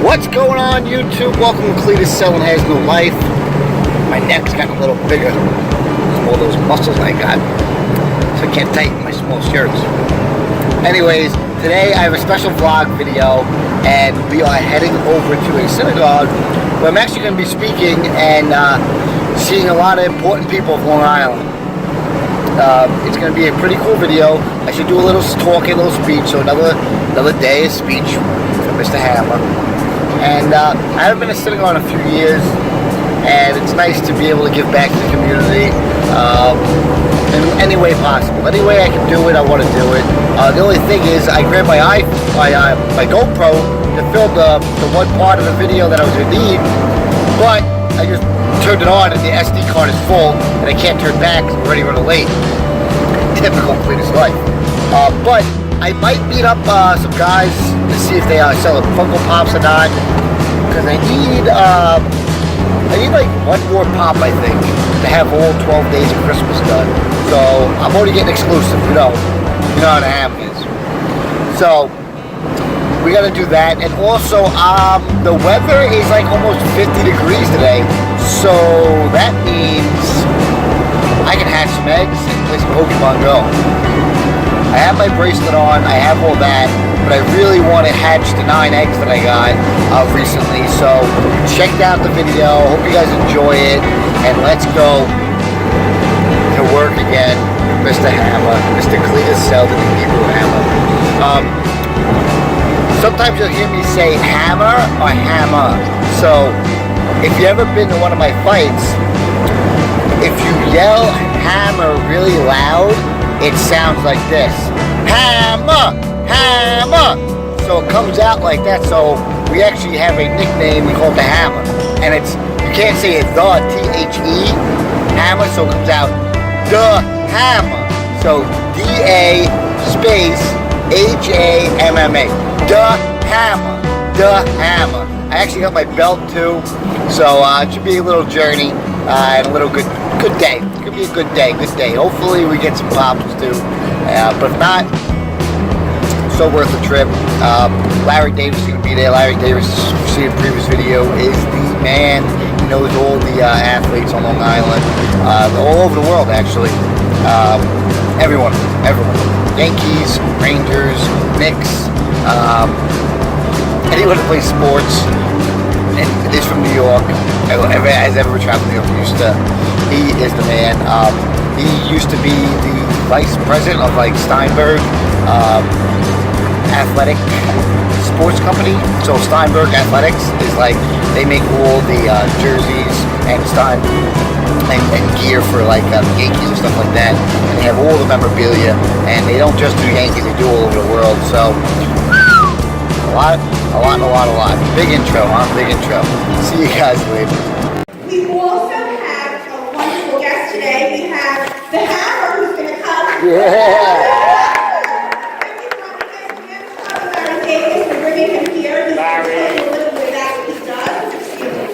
What's going on, YouTube? Welcome to CLETUS Selling Has No Life. My neck's got a little bigger. All those muscles I got, so I can't tighten my small shirts. Anyways, today I have a special vlog video, and we are heading over to a synagogue where I'm actually going to be speaking and seeing a lot of important people of Long Island. It's going to be a pretty cool video. I should do a little talking, a little speech, so another day of speech for Mr. Hammer. And I haven't been to synagogue in a few years, and it's nice to be able to give back to the community in any way possible. Any way I can do it, I want to do it. The only thing is, I grabbed my GoPro to film the one part of the video that I was going to need, but I just turned it on and the SD card is full, and I can't turn back because I'm already running late. Typical CLETUS life. But I might meet up some guys to see if they sell Funko Pops or not, because I need like one more pop, I think, to have all 12 days of Christmas done. So I'm already getting exclusive, you know how the ham is. So we got to do that, and also the weather is like almost 50 degrees today, so that means I can hatch some eggs and play some Pokemon Go. I have my bracelet on, I have all that, but I really want to hatch the 9 eggs that I got recently. So check out the video, hope you guys enjoy it, and let's go to work again with Mr. Hammer, Mr. CLETUS SELDIN and Hebrew Hammer. Sometimes you'll hear me say hammer or hammer. So if you've ever been to one of my fights, if you yell hammer really loud, it sounds like this. Hammer! Hammer! So it comes out like that. So we actually have a nickname, we call it the Hammer. And you can't say it the, T-H-E, hammer, so it comes out the Hammer. So D-A space H-A-M-M-A. The Hammer. The Hammer. I actually got my belt too. So it should be a little journey and a little good day. It's gonna be a good day. Hopefully we get some pops too. But if not, so worth the trip. Larry Davis is gonna be there. Larry Davis, you see in the previous video, is the man. He knows all the athletes on Long Island, all over the world actually. Everyone. Yankees, Rangers, Knicks, anyone who plays sports and is from New York, has ever traveled to New York, he is the man. He used to be the vice president of like Steinberg Athletic Sports Company. So Steinberg Athletics is like, they make all the jerseys and gear for like the Yankees and stuff like that. And they have all the memorabilia, and they don't just do Yankees, they do all over the world. So a lot. Big intro, huh? Big intro. See you guys later. We also have a wonderful guest today. We have the Hammer who's going to come. Yeah. Larry Davis, we're bringing him here. He's going to tell you a little bit about what he does.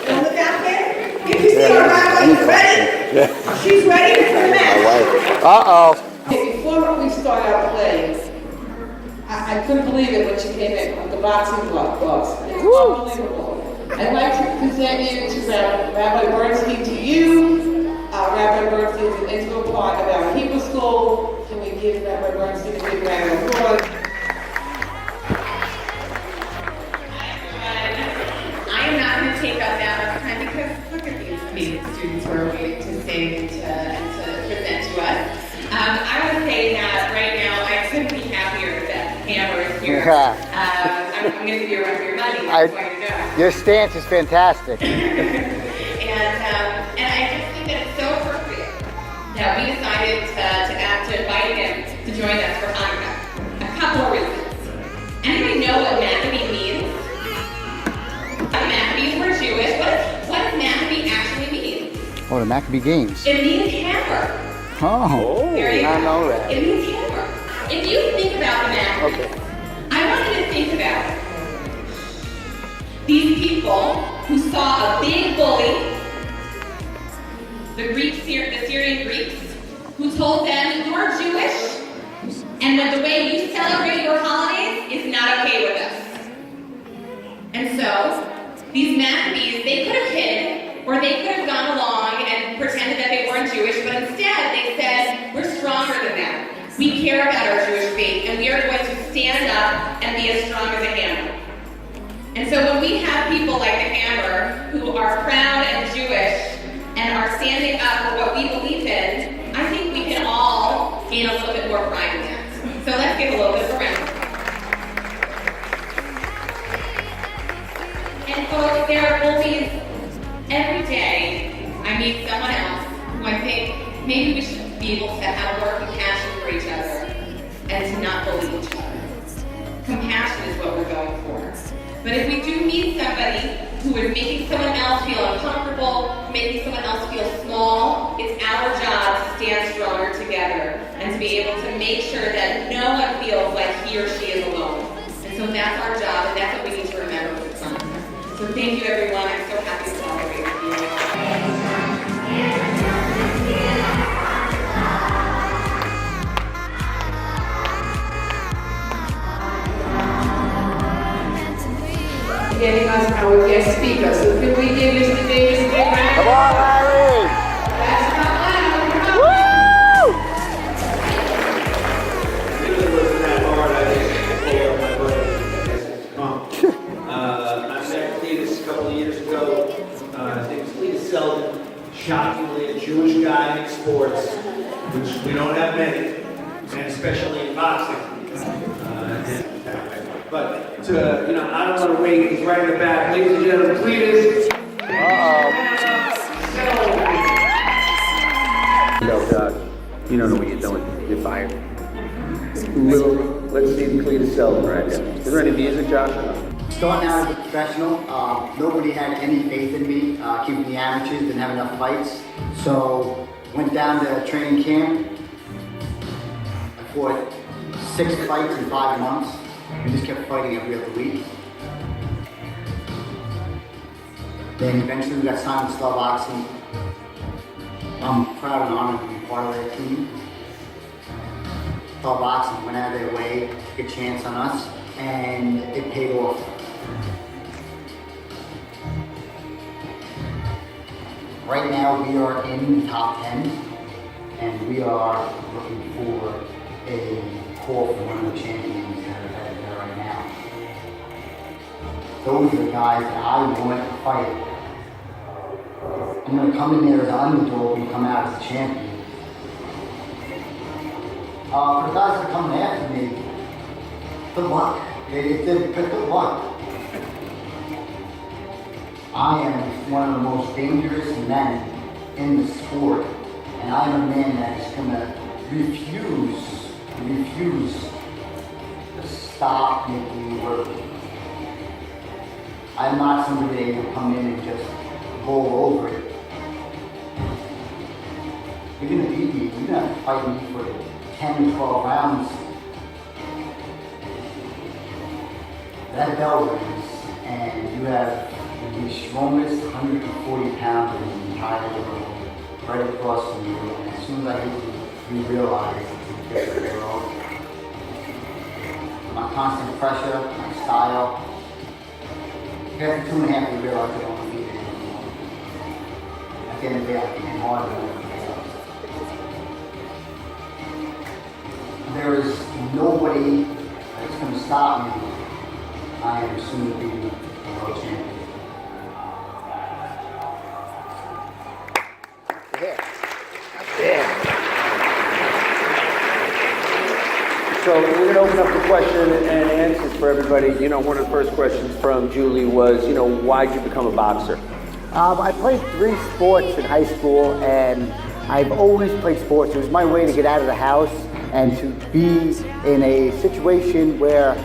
Don't look out there. If you see our rabbi ready, she's ready to put him out. Uh-oh. Before we start our plays, I couldn't believe it when she came in with the boxing gloves. It's unbelievable. I'd like to present you to Rabbi Bernstein, to you. Rabbi Bernstein is an integral part of our Hebrew school. Can we give Rabbi Bernstein a big round of applause? I am not going to take up that much time because look at these amazing students who are waiting to sing and to present to us. I want to say that right now I couldn't be happier that Hammer is here. I'm going to give you a run for your money. That's why you're doing. Your stance is fantastic. and I just think that it's so appropriate that we decided to invite him to join us for Hanukkah. A couple of reasons. Anybody know what Maccabee means? The Maccabees were Jewish. What does Maccabee actually mean? Oh, the Maccabee Games. It means hammer. Oh, I know that. It means hammer. If you think about the Maccabees, I want you to think about these people who saw a big bully, the Syrian Greeks, who told them you're Jewish, and that the way you celebrate your holidays is not okay with us. And so, these Maccabees, they could have hid, or they could have gone along and pretended that they weren't Jewish, but instead they said, we're stronger than them. We care about our Jewish faith, and we are going to stand up and be as strong as a hammer. And so when we have people like the Hammer, who are proud and Jewish, and are standing up for what we believe in, I think we can all gain a little bit more pride in that. So let's give a little bit of a round. And folks, there are always, every day, I meet someone else who I think maybe we should be able to have more compassion for each other and to not bully each other. Compassion is what we're going for. But if we do meet somebody who is making someone else feel uncomfortable, making someone else feel small, it's our job to stand stronger together and to be able to make sure that no one feels like he or she is alone. And so that's our job, and that's what we need to remember for fun. So thank you, everyone. I'm so happy to celebrate with you. Getting us our guest speaker. So can we give Mr. Davis a big round? Come on, Larry! That's not loud. Woo! It really wasn't that hard. I just pulled up my butt and I met Cletus a couple of years ago. His name is Cletus SELDIN. Shockingly, a Jewish guy in sports, which we don't have many, and especially in boxing. But I don't want to wait. He's right in the back. Ladies and gentlemen, Cletus. Doug, you don't know what you're doing. You're fired. Let's see the Cletus SELDIN right there. Is there any music, Josh? Starting out as a professional, nobody had any faith in me, keeping the amateurs, didn't have enough fights. So, went down to training camp. I fought 6 fights in 5 months. We just kept fighting every other week. Then eventually we got signed with Boxing. I'm proud and honored to be part of that team. Boxing went out of their way, took a chance on us, and it paid off. Right now we are in the top 10, and we are looking for a call for one of the champions that are there right now. Those are the guys that I want to fight. I'm going to come in there as an underdog and come out as a champion. For the guys that are coming after me, good luck. Good luck. I am one of the most dangerous men in the sport, and I am a man that is going to refuse to stop making me work. I'm not somebody that will come in and just roll over it. You're going to beat me. You're going to have to fight me for 10 to 12 rounds. That bell rings, and you have the strongest 140 pounds in the entire world right across from you. And as soon as I hit you, you realize it's a different world. My constant pressure, my style. After 2.5, you realize you don't want to be there anymore. At the end of the day, I can harder than everybody else. There is nobody that's going to stop me. I am soon to be the world champion. So we're going to open up the question and answers for everybody. One of the first questions from Julie was, why'd you become a boxer? I played 3 sports in high school, and I've always played sports. It was my way to get out of the house and to be in a situation where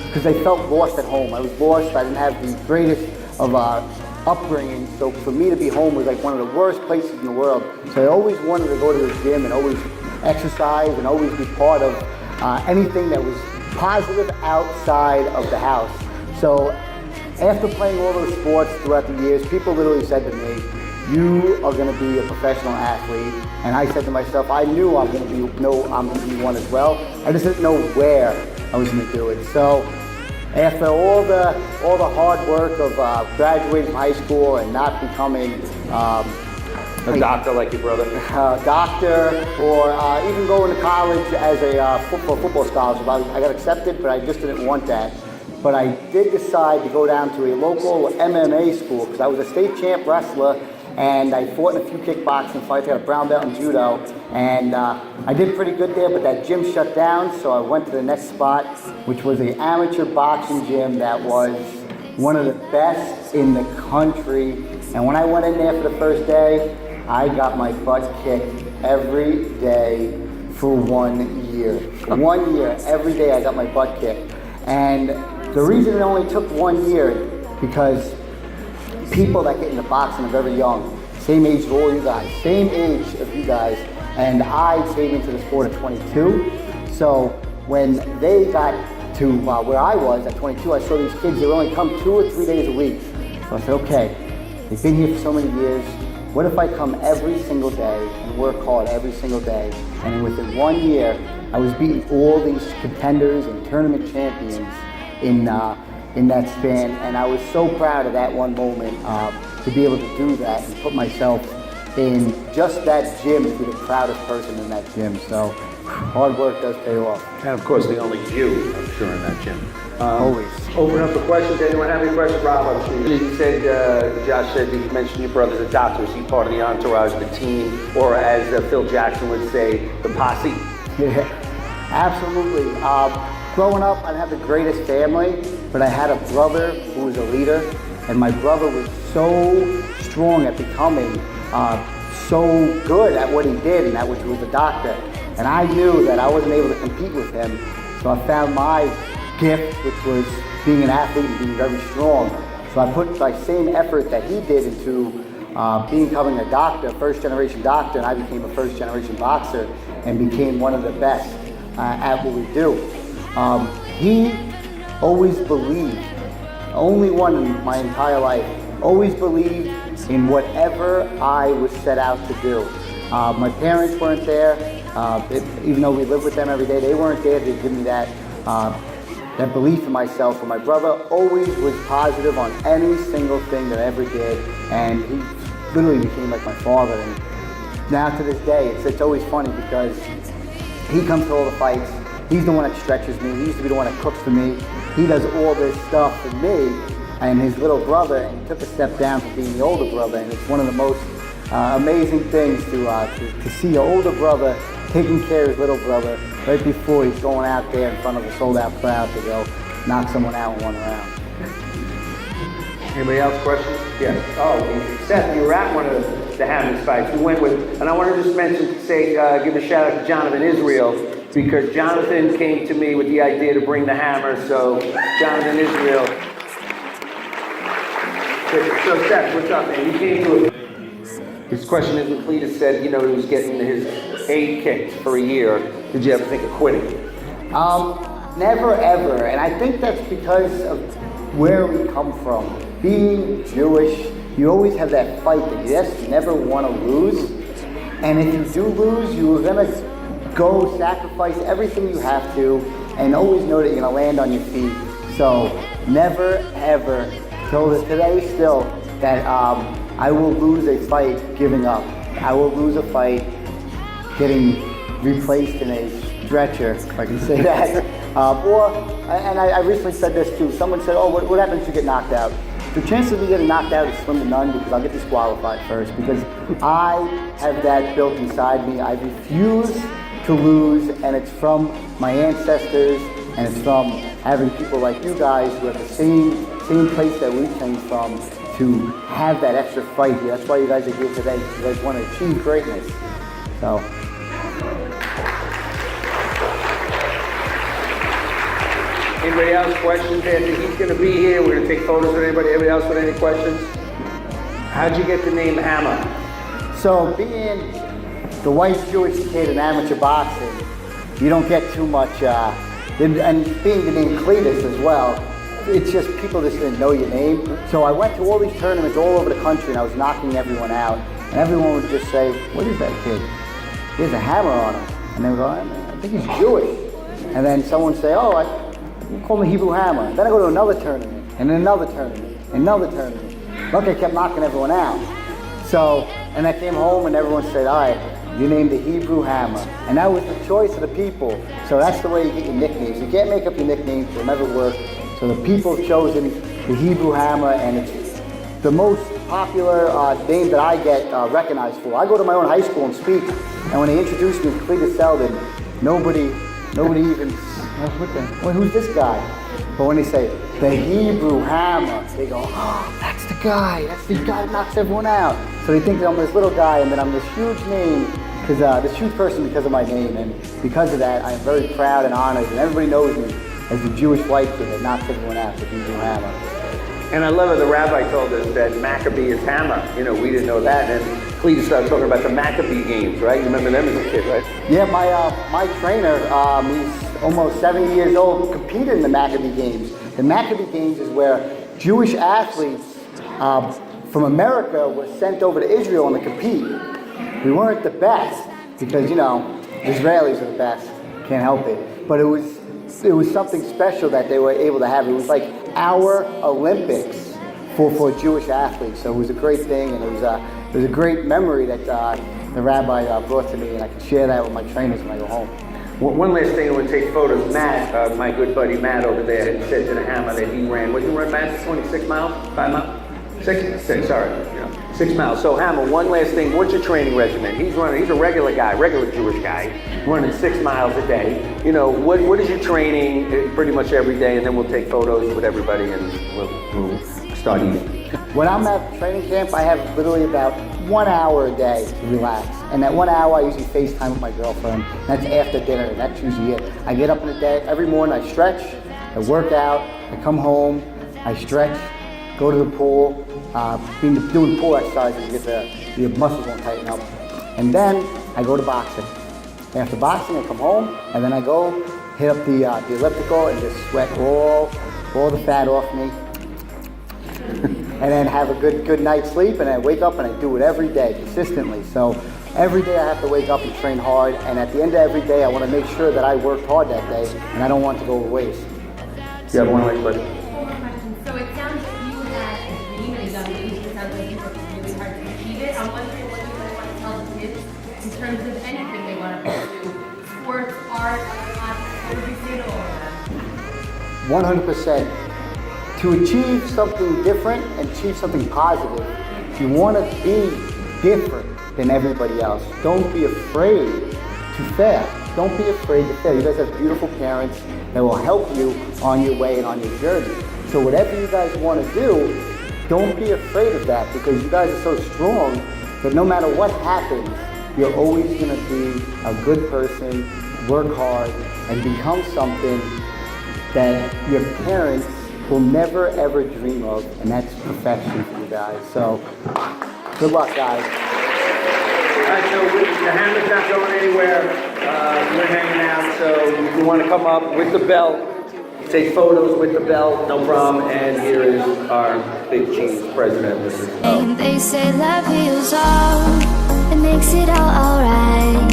because I felt lost at home. I was lost. I didn't have the greatest of upbringing. So for me to be home was like one of the worst places in the world. So I always wanted to go to the gym and always exercise and always be part of anything that was positive outside of the house. So after playing all those sports throughout the years, people literally said to me, you are going to be a professional athlete. And I said to myself, I knew I'm going to be one as well. I just didn't know where I was going to do it. So after all the hard work of graduating from high school and not becoming A doctor like your brother? doctor, or even going to college as a football scholarship. I got accepted, but I just didn't want that. But I did decide to go down to a local MMA school because I was a state champ wrestler, and I fought in a few kickboxing fights. I got a brown belt in judo, and I did pretty good there, but that gym shut down, so I went to the next spot, which was an amateur boxing gym that was one of the best in the country. And when I went in there for the first day, I got my butt kicked every day for 1 year. 1 year, every day I got my butt kicked. And the reason it only took 1 year, because people that get into boxing are very young, same age of all you guys, same age of you guys, and I came into the sport at 22. So when they got to where I was at 22, I saw these kids that only come 2 or 3 days a week. So I said, okay, they've been here for so many years. What if I come every single day and work hard every single day? And within 1 year, I was beating all these contenders and tournament champions in that span. And I was so proud of that one moment to be able to do that and put myself in just that gym to be the proudest person in that gym. So hard work does pay off. And of course, the only Jew, I'm sure, in that gym. Always. Open up for questions. Anyone have any questions? Rob, I'm sure. You said, Josh said, you mentioned your brother's a doctor. Is he part of the entourage, the team, or as Phil Jackson would say, the posse? Yeah, absolutely. Growing up, I didn't have the greatest family, but I had a brother who was a leader, and my brother was so strong at becoming so good at what he did, and that was a doctor. And I knew that I wasn't able to compete with him, so I found my gift, which was being an athlete and being very strong. So I put my same effort that he did into becoming a doctor, first generation doctor, and I became a first generation boxer and became one of the best at what we do. He always believed, only one in my entire life, always believed in whatever I was set out to do. My parents weren't there, even though we lived with them every day, they weren't there to give me that belief in myself. And my brother always was positive on any single thing that I ever did, and he literally became like my father. And now to this day, it's always funny because he comes to all the fights. He's the one that stretches me. He used to be the one that cooks for me. He does all this stuff for me and his little brother, and he took a step down from being the older brother. And it's one of the most amazing things to see your older brother taking care of his little brother right before he's going out there in front of a sold-out crowd to go knock someone out in 1 round. Anybody else questions? Yeah. Oh, Seth, you were at one of the Hammers fights. We went with, and I want to just give a shout out to Jonathan Israel, because Jonathan came to me with the idea to bring the hammer. So Jonathan Israel. So Seth, what's up, man? You came to it. His question is, when CLETUS said, he was getting his A kicked for a year, did you ever think of quitting? Never ever, and I think that's because of where we come from. Being Jewish, you always have that fight that you just never want to lose. And if you do lose, you're gonna go sacrifice everything you have to, and always know that you're gonna land on your feet. So never ever, till today still, that I will lose a fight giving up. I will lose a fight getting replaced in a stretcher, if I can say that. And I recently said this too. Someone said, oh, what happens if you get knocked out? The chance of me getting knocked out is slim to none, because I'll get disqualified first, because I have that built inside me. I refuse to lose, and it's from my ancestors, and it's from having people like you guys who have the same place that we came from, to have that extra fight here. That's why you guys are here today. You guys want to achieve greatness. So. Anybody else questions? He's going to be here. We're going to take photos with anybody. Anybody else with any questions? How'd you get the name Hammer? So being the white Jewish kid in amateur boxing, you don't get too much, and being the name CLETUS as well, it's just people just didn't know your name. So I went to all these tournaments all over the country, and I was knocking everyone out, and everyone would just say, what is that kid? He has a hammer on him. And they would go, I think he's Jewish. And then someone would say, oh, we'll call him the Hebrew Hammer. Then I go to another tournament, and then another tournament, and another tournament. Luckily, I kept knocking everyone out. So, and I came home and everyone said, all right, you named the Hebrew Hammer. And that was the choice of the people. So that's the way you get your nicknames. You can't make up your nicknames, they'll never work. So the people have chosen the Hebrew Hammer, and it's the most popular name that I get recognized for. I go to my own high school and speak, and when they introduce me to CLETUS SELDIN, nobody even, who's this guy? But when they say, the Hebrew Hammer, they go, oh, that's the guy that knocks everyone out. So they think that I'm this little guy and that I'm this huge name, this huge person because of my name. And because of that, I am very proud and honored, and everybody knows me as the Jewish white kid that knocks everyone out, the Hebrew Hammer. And I love it, the rabbi told us that Maccabee is hammer. You know, we didn't know that. And Cletus started talking about the Maccabee games, right? You remember them as a kid, right? Yeah, my trainer, he's almost 70 years old, competed in the Maccabee games. The Maccabee games is where Jewish athletes from America were sent over to Israel and to compete. We weren't the best because, you know, Israelis are the best, can't help it. But it was something special that they were able to have. It was like our Olympics for Jewish athletes. So it was a great thing, and it was a great memory that the rabbi brought to me, and I can share that with my trainers when I go home. One last thing, I want to take photos. Matt, my good buddy Matt over there, had said to the Hammer that he ran, what did you run, Matt? 26 miles? 5 miles? 6, sorry. Yeah. 6 miles. So Hammer, one last thing, what's your training regimen? He's a regular guy, regular Jewish guy, running 6 miles a day. You know, what is your training pretty much every day, and then we'll take photos with everybody and we'll start eating. When I'm at training camp, I have literally about 1 hour a day to relax. And that 1 hour, I usually FaceTime with my girlfriend. That's after dinner, and that's usually it. I get up in the day, every morning I stretch, I work out, I come home, I stretch, go to the pool. Doing pool exercises, you get the muscles won't tighten up. And then I go to boxing. After boxing, I come home, and then I go hit up the elliptical and just sweat all the fat off me. And then have a good night's sleep, and I wake up and I do it every day consistently. So every day I have to wake up and train hard, and at the end of every day I want to make sure that I worked hard that day, and I don't want to go to waste. You have one last question? So it sounds like you had a dream at a young age. It sounds like you worked really hard to achieve it. I'm wondering what you might want to tell the kids in terms of anything they want to pursue. Sports, art, what would you say to all of them? 100%. To achieve something different and achieve something positive, you want to be different than everybody else. Don't be afraid to fail. Don't be afraid to fail. You guys have beautiful parents that will help you on your way and on your journey. So whatever you guys want to do, don't be afraid of that, because you guys are so strong that no matter what happens, you're always going to be a good person, work hard, and become something that your parents will never ever dream of, and that's perfection for you guys. So, good luck, guys. All right, so the Hammer's not going anywhere. We're hanging out, so if you want to come up with the belt, take photos with the belt, no problem. And here is our big chief president. And they say love heals all, it makes it all alright.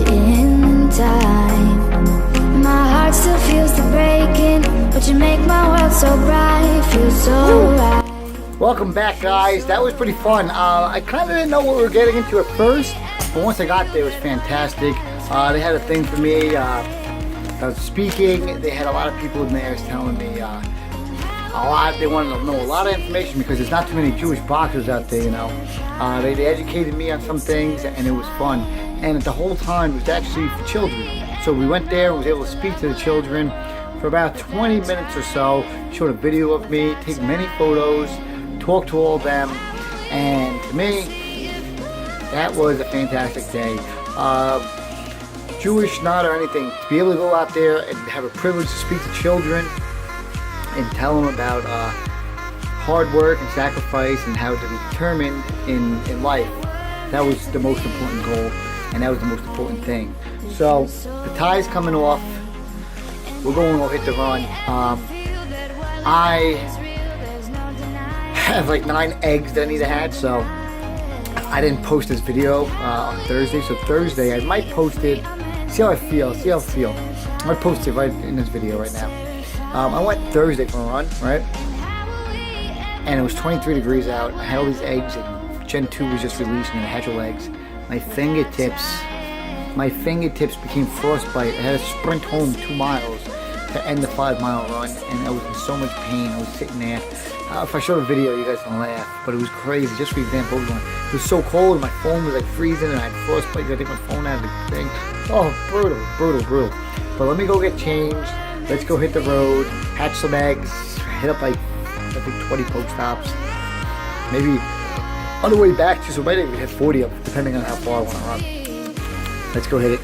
In time, my heart still feels the breaking, but you make my world so bright, feels so right. Welcome back, guys. That was pretty fun. I kind of didn't know what we were getting into at first, but once I got there, it was fantastic. They had a thing for me. I was speaking. They had a lot of people in there telling me a lot. They wanted to know a lot of information because there's not too many Jewish boxers out there, you know. They educated me on some things, and it was fun. And the whole time, it was actually for children. So we went there and was able to speak to the children for about 20 minutes or so. Showed a video of me, take many photos, talk to all of them, and to me, that was a fantastic day. Jewish, not or anything, to be able to go out there and have a privilege to speak to children and tell them about hard work and sacrifice and how to be determined in life. That was the most important goal, and that was the most important thing. So the tie's coming off. We're going to hit the run. I have like 9 eggs that I need to hatch, so I didn't post this video on Thursday. So Thursday I might post it See how I feel. See how I feel. I'm gonna post it right in this video right now. I went Thursday for a run, right? And it was 23 degrees out. I had all these eggs, and Gen 2 was just releasing, and I had your legs. My fingertips became frostbite. I had to sprint home 2 miles to end the 5-mile run, and I was in so much pain. I was sitting there. If I show a video, you guys can laugh, but it was crazy. Just for example, it was so cold, my phone was like freezing, and I had frostbite. I had to take my phone out of the thing. Oh, brutal. But let me go get changed. Let's go hit the road, hatch some eggs, hit up like, I think 20 poke stops. Maybe on the way back, so we might even hit 40 of them, depending on how far I want to run. Let's go hit it.